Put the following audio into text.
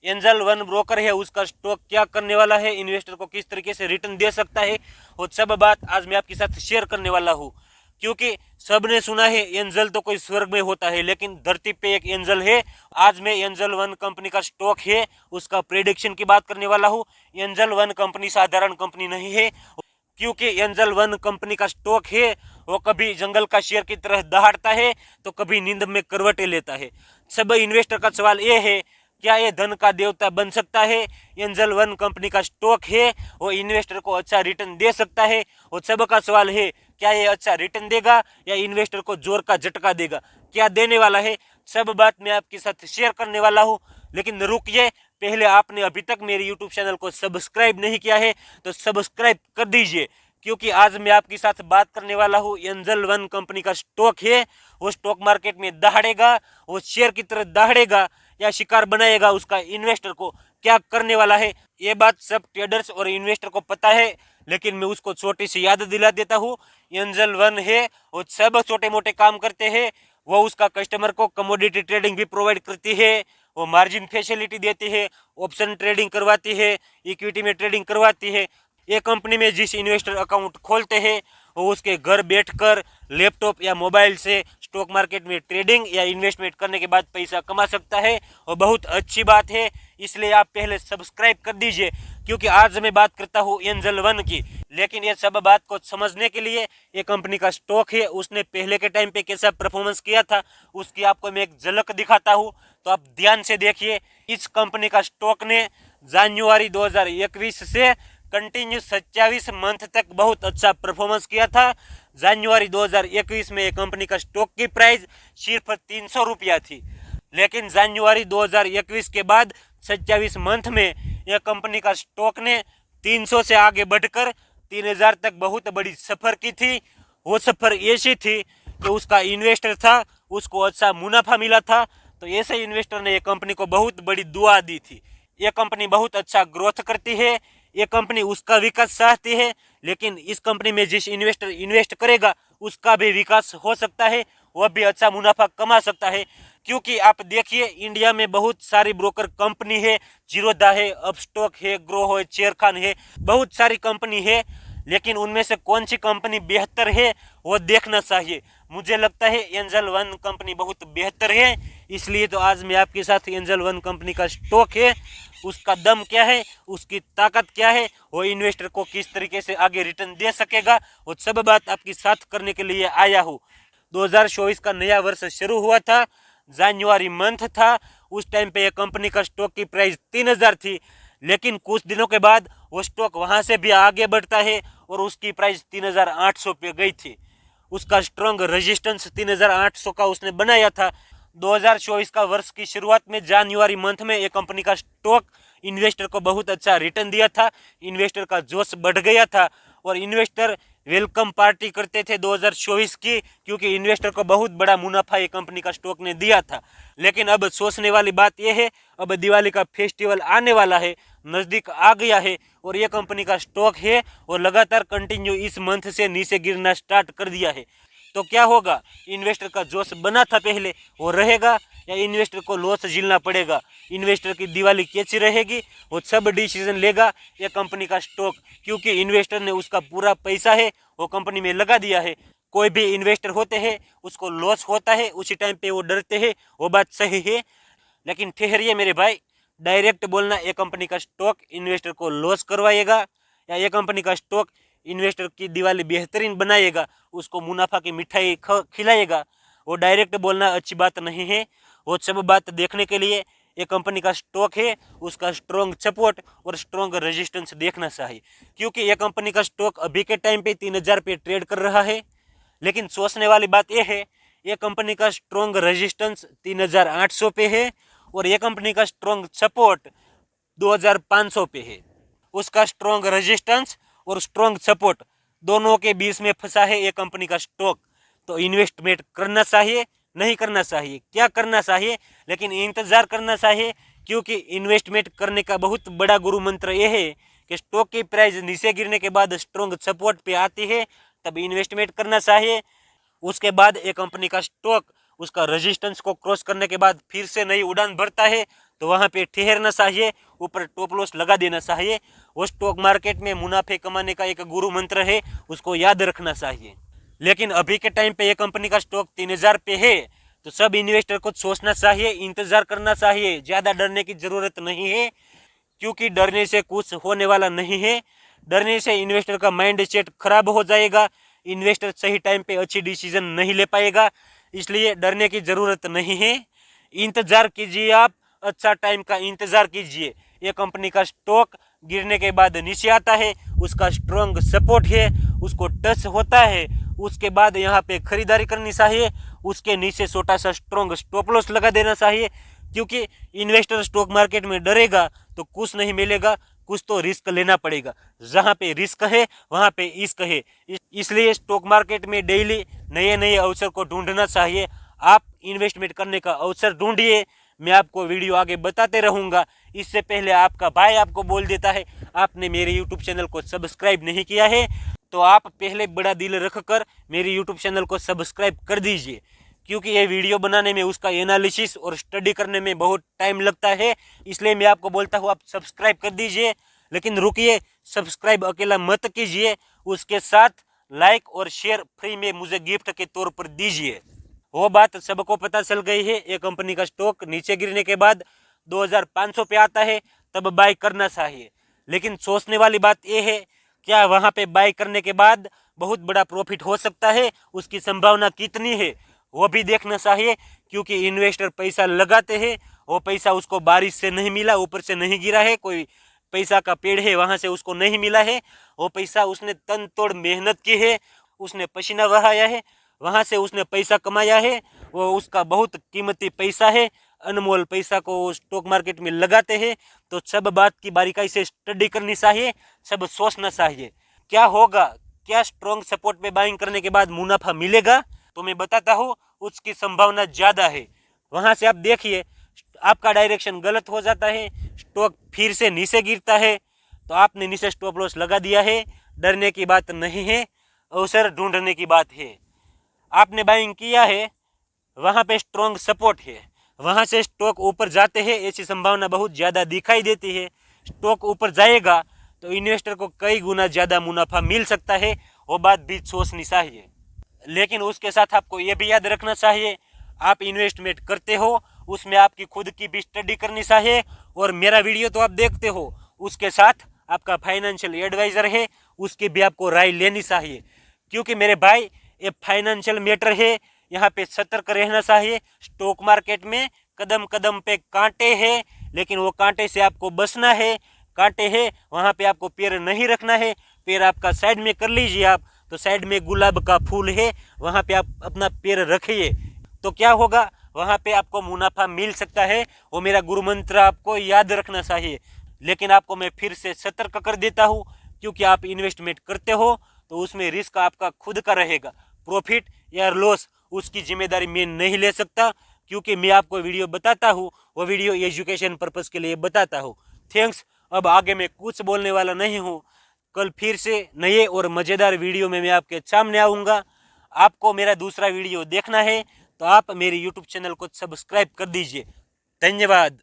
Angel one broker है उसका stock क्या करने वाला है, इन्वेस्टर को किस तरीके से रिटर्न दे सकता है, वो सब बात आज मैं आपके साथ शेयर करने वाला हूँ। क्योंकि सबने सुना है एंजल तो कोई स्वर्ग में होता है, लेकिन धरती पे एक एंजल है। आज मैं एंजल वन कंपनी का स्टॉक है उसका प्रेडिक्शन की बात करने वाला हूँ। एंजल वन कंपनी साधारण कंपनी नहीं है, क्योंकि एंजल वन कंपनी का स्टॉक है वो कभी जंगल का शेर की तरह दहाड़ता है तो कभी नींद में करवटें लेता है। सब इन्वेस्टर का सवाल ये है, क्या ये धन का देवता बन सकता है? एंजल वन कंपनी का स्टॉक है वो इन्वेस्टर को अच्छा रिटर्न दे सकता है। वो सब का सवाल है, क्या ये अच्छा रिटर्न देगा या इन्वेस्टर को जोर का झटका देगा, क्या देने वाला है? सब बात मैं आपके साथ शेयर करने वाला हूँ। लेकिन रुकिए, पहले आपने अभी तक मेरे यूट्यूब चैनल को सब्सक्राइब नहीं किया है तो सब्सक्राइब कर दीजिए, क्योंकि आज मैं आपके साथ बात करने वाला हूँ एंजल वन कंपनी का स्टॉक है वो स्टॉक मार्केट में दहाड़ेगा, वो शेयर की तरह दहाड़ेगा या शिकार बनाएगा उसका इन्वेस्टर को क्या करने वाला है। ये बात सब ट्रेडर्स और इन्वेस्टर को पता है, लेकिन मैं उसको छोटी सी याद दिला देता हूँ। एंजल वन है वो सब छोटे मोटे काम करते हैं, वो उसका कस्टमर को कमोडिटी ट्रेडिंग भी प्रोवाइड करती है, वो मार्जिन फैसिलिटी देती है, ऑप्शन ट्रेडिंग करवाती है, इक्विटी में ट्रेडिंग करवाती है। ये कंपनी में जिस इन्वेस्टर अकाउंट खोलते हैं वो उसके घर बैठकर लैपटॉप या मोबाइल से स्टॉक मार्केट में ट्रेडिंग या इन्वेस्टमेंट करने के बाद पैसा कमा सकता है, और बहुत अच्छी बात है। इसलिए आप पहले सब्सक्राइब कर दीजिए, क्योंकि आज मैं बात करता हूँ एंजल वन की। लेकिन ये सब बात को समझने के लिए ये कंपनी का स्टॉक है उसने पहले के टाइम पे कैसा परफॉर्मेंस किया था उसकी आपको मैं एक झलक दिखाता हूँ, तो आप ध्यान से देखिए। इस कंपनी का स्टॉक ने जनवरी 2021 से कंटिन्यू 27 मंथ तक बहुत अच्छा परफॉर्मेंस किया था। जनवरी 2021 में ये कंपनी का स्टॉक की प्राइस सिर्फ 300 रुपया थी, लेकिन जनवरी 2021 के बाद 27 मंथ में यह कंपनी का स्टॉक ने 300 से आगे बढ़कर 3000 तक बहुत बड़ी सफर की थी। वो सफर ऐसी थी कि उसका इन्वेस्टर था उसको अच्छा मुनाफा मिला था, तो ऐसे इन्वेस्टर ने ये कंपनी को बहुत बड़ी दुआ दी थी। ये कंपनी बहुत अच्छा ग्रोथ करती है, ये कंपनी उसका विकास चाहती है, लेकिन इस कंपनी में जिस इन्वेस्टर इन्वेस्ट करेगा उसका भी विकास हो सकता है, वह भी अच्छा मुनाफा कमा सकता है। क्योंकि आप देखिए इंडिया में बहुत सारी ब्रोकर कंपनी है, जीरोधा है, अपस्टॉक है, ग्रो है, चेयरखान है, बहुत सारी कंपनी है, लेकिन उनमें से कौन सी कंपनी बेहतर है वो देखना चाहिए। मुझे लगता है एंजल वन कंपनी बहुत बेहतर है, इसलिए तो आज मैं आपके साथ एंजल वन कंपनी का स्टॉक है उसका दम क्या है, उसकी ताकत क्या है, वो इन्वेस्टर को किस तरीके से आगे रिटर्न दे सकेगा, वो सब बात आपके साथ करने के लिए आया हूँ। 2024 का नया वर्ष शुरू हुआ था, जनवरी मंथ था, उस टाइम पे ये कंपनी का स्टॉक की प्राइस 3000 थी, लेकिन कुछ दिनों के बाद वो स्टॉक वहां से भी आगे बढ़ता है और उसकी प्राइस 3800 पे गई थी। उसका स्ट्रॉन्ग रेजिस्टेंस 3800 का उसने बनाया था। 2024 का वर्ष की शुरुआत में जनवरी मंथ में ये कंपनी का स्टॉक इन्वेस्टर को बहुत अच्छा रिटर्न दिया था, इन्वेस्टर का जोश बढ़ गया था और इन्वेस्टर वेलकम पार्टी करते थे 2024 की, क्योंकि इन्वेस्टर को बहुत बड़ा मुनाफा ये कंपनी का स्टॉक ने दिया था। लेकिन अब सोचने वाली बात यह है, अब दिवाली का फेस्टिवल आने वाला है, नज़दीक आ गया है, और ये कंपनी का स्टॉक है और लगातार कंटिन्यू इस मंथ से नीचे गिरना स्टार्ट कर दिया है। तो क्या होगा, इन्वेस्टर का जोश बना था पहले वो रहेगा या इन्वेस्टर को लॉस झेलना पड़ेगा? इन्वेस्टर की दिवाली कैसी रहेगी वो सब डिसीजन लेगा ये कंपनी का स्टॉक, क्योंकि इन्वेस्टर ने उसका पूरा पैसा है वो कंपनी में लगा दिया है। कोई भी इन्वेस्टर होते हैं उसको लॉस होता है, उसी टाइम पे वो डरते हैं, वो बात सही है। लेकिन ठहरिए मेरे भाई, डायरेक्ट बोलना ये कंपनी का स्टॉक इन्वेस्टर को लॉस करवाएगा या ये कंपनी का स्टॉक इन्वेस्टर की दिवाली बेहतरीन बनाएगा, उसको मुनाफा की मिठाई खिलाएगा, वो डायरेक्ट बोलना अच्छी बात नहीं है। वो सब बात देखने के लिए ये कंपनी का स्टॉक है उसका स्ट्रॉन्ग सपोर्ट और स्ट्रॉन्ग रेजिस्टेंस देखना चाहिए, क्योंकि ये कंपनी का स्टॉक अभी के टाइम पे 3000 पे ट्रेड कर रहा है। लेकिन सोचने वाली बात यह है, ये कंपनी का स्ट्रॉन्ग रेजिस्टेंस 3800 पे है और ये कंपनी का स्ट्रॉन्ग सपोर्ट 2500 पे है। उसका स्ट्रॉन्ग रेजिस्टेंस और स्ट्रॉन्ग सपोर्ट दोनों के बीच में फंसा है ये कंपनी का स्टॉक। तो इन्वेस्टमेंट करना चाहिए नहीं करना चाहिए, क्या करना चाहिए, लेकिन इंतजार करना चाहिए, क्योंकि इन्वेस्टमेंट करने का बहुत बड़ा गुरु मंत्र यह है कि स्टॉक की प्राइस नीचे गिरने के बाद स्ट्रॉन्ग सपोर्ट पे आती है तब इन्वेस्टमेंट करना चाहिए। उसके बाद एक कंपनी का स्टॉक उसका रेजिस्टेंस को क्रॉस करने के बाद फिर से नई उड़ान भरता है तो वहां पे ठहरना चाहिए, ऊपर टॉप लॉस लगा देना चाहिए। वो स्टॉक मार्केट में मुनाफे कमाने का एक गुरु मंत्र है, उसको याद रखना चाहिए। लेकिन अभी के टाइम पे ये कंपनी का स्टॉक 3000 पे है, तो सब इन्वेस्टर को सोचना चाहिए, इंतजार करना चाहिए, ज्यादा डरने की जरूरत नहीं है, क्योंकि डरने से कुछ होने वाला नहीं है। डरने से इन्वेस्टर का माइंड सेट खराब हो जाएगा, इन्वेस्टर सही टाइम पे अच्छी डिसीजन नहीं ले पाएगा, इसलिए डरने की जरूरत नहीं है। इंतजार कीजिए, आप अच्छा टाइम का इंतजार कीजिए। ये कंपनी का स्टॉक गिरने के बाद नीचे आता है, उसका स्ट्रॉन्ग सपोर्ट है, उसको टच होता है, उसके बाद यहाँ पे खरीदारी करनी चाहिए, उसके नीचे छोटा सा स्ट्रॉन्ग स्टॉप लॉस लगा देना चाहिए। क्योंकि इन्वेस्टर स्टॉक मार्केट में डरेगा तो कुछ नहीं मिलेगा, कुछ तो रिस्क लेना पड़ेगा। जहाँ पे रिस्क है वहाँ पे इश्क है। इसलिए स्टॉक मार्केट में डेली नए नए अवसर को ढूंढना चाहिए। आप इन्वेस्टमेंट करने का अवसर ढूंढिए, मैं आपको वीडियो आगे बताते रहूँगा। इससे पहले आपका भाई आपको बोल देता है, आपने मेरे यूट्यूब चैनल को सब्सक्राइब नहीं किया है तो आप पहले बड़ा दिल रखकर मेरे यूट्यूब चैनल को सब्सक्राइब कर दीजिए, क्योंकि ये वीडियो बनाने में, उसका एनालिसिस और स्टडी करने में बहुत टाइम लगता है। इसलिए मैं आपको बोलता हूँ आप सब्सक्राइब कर दीजिए। लेकिन रुकिए, सब्सक्राइब अकेला मत कीजिए, उसके साथ लाइक और शेयर फ्री में मुझे गिफ्ट के तौर पर दीजिए। वो बात सबको पता चल गई है, ये कंपनी का स्टॉक नीचे गिरने के बाद 2500 पे आता है तब बाय करना चाहिए। लेकिन सोचने वाली बात यह है, क्या वहां पे बाय करने के बाद बहुत बड़ा प्रॉफिट हो सकता है, उसकी संभावना कितनी है वो भी देखना चाहिए। क्योंकि इन्वेस्टर पैसा लगाते हैं, वो पैसा उसको बारिश से नहीं मिला, ऊपर से नहीं गिरा है, कोई पैसा का पेड़ है वहां से उसको नहीं मिला है, वो पैसा उसने तन तोड़ मेहनत की है, उसने पसीना बहाया है, वहां से उसने पैसा कमाया है, वो उसका बहुत कीमती पैसा है, अनमोल पैसा को स्टॉक मार्केट में लगाते हैं। तो सब बात की बारीकाई से स्टडी करनी चाहिए, सब सोचना चाहिए क्या होगा, क्या स्ट्रॉन्ग सपोर्ट पे बाइंग करने के बाद मुनाफा मिलेगा। तो मैं बताता हूँ उसकी संभावना ज्यादा है। वहां से आप देखिए, आपका डायरेक्शन गलत हो जाता है, स्टॉक फिर से नीचे गिरता है, तो आपने नीचे स्टॉप लॉस लगा दिया है। डरने की बात नहीं है, अवसर ढूंढने की बात है। आपने बाइंग किया है, वहां पे स्ट्रॉन्ग सपोर्ट है, वहां से स्टॉक ऊपर जाते हैं, ऐसी संभावना बहुत ज्यादा दिखाई देती है। स्टॉक ऊपर जाएगा तो इन्वेस्टर को कई गुना ज्यादा मुनाफा मिल सकता है, वो बात भी सोचनी चाहिए। लेकिन उसके साथ आपको ये भी याद रखना चाहिए, आप इन्वेस्टमेंट करते हो उसमें आपकी खुद की भी स्टडी करनी चाहिए, और मेरा वीडियो तो आप देखते हो, उसके साथ आपका फाइनेंशियल एडवाइजर है, उसकी भी आपको राय लेनी चाहिए। क्योंकि मेरे भाई ये फाइनेंशियल मैटर है, यहाँ पे सतर्क रहना चाहिए। स्टॉक मार्केट में कदम कदम पे कांटे हैं, लेकिन वो कांटे से आपको बचना है। कांटे हैं वहाँ पे आपको पैर नहीं रखना है, पैर आपका साइड में कर लीजिए। आप तो साइड में गुलाब का फूल है, वहाँ पे आप अपना पैर रखिए, तो क्या होगा, वहाँ पे आपको मुनाफा मिल सकता है। वो मेरा गुरु मंत्र आपको याद रखना चाहिए। लेकिन आपको मैं फिर से सतर्क कर देता हूँ, क्योंकि आप इन्वेस्टमेंट करते हो तो उसमें रिस्क आपका खुद का रहेगा। प्रॉफिट या लॉस उसकी जिम्मेदारी मैं नहीं ले सकता, क्योंकि मैं आपको वीडियो बताता हूँ, वो वीडियो एजुकेशन पर्पज़ के लिए बताता हूँ। थैंक्स। अब आगे मैं कुछ बोलने वाला नहीं हूँ। कल फिर से नए और मज़ेदार वीडियो में मैं आपके सामने आऊँगा। आपको मेरा दूसरा वीडियो देखना है तो आप मेरे यूट्यूब चैनल को सब्सक्राइब कर दीजिए। धन्यवाद।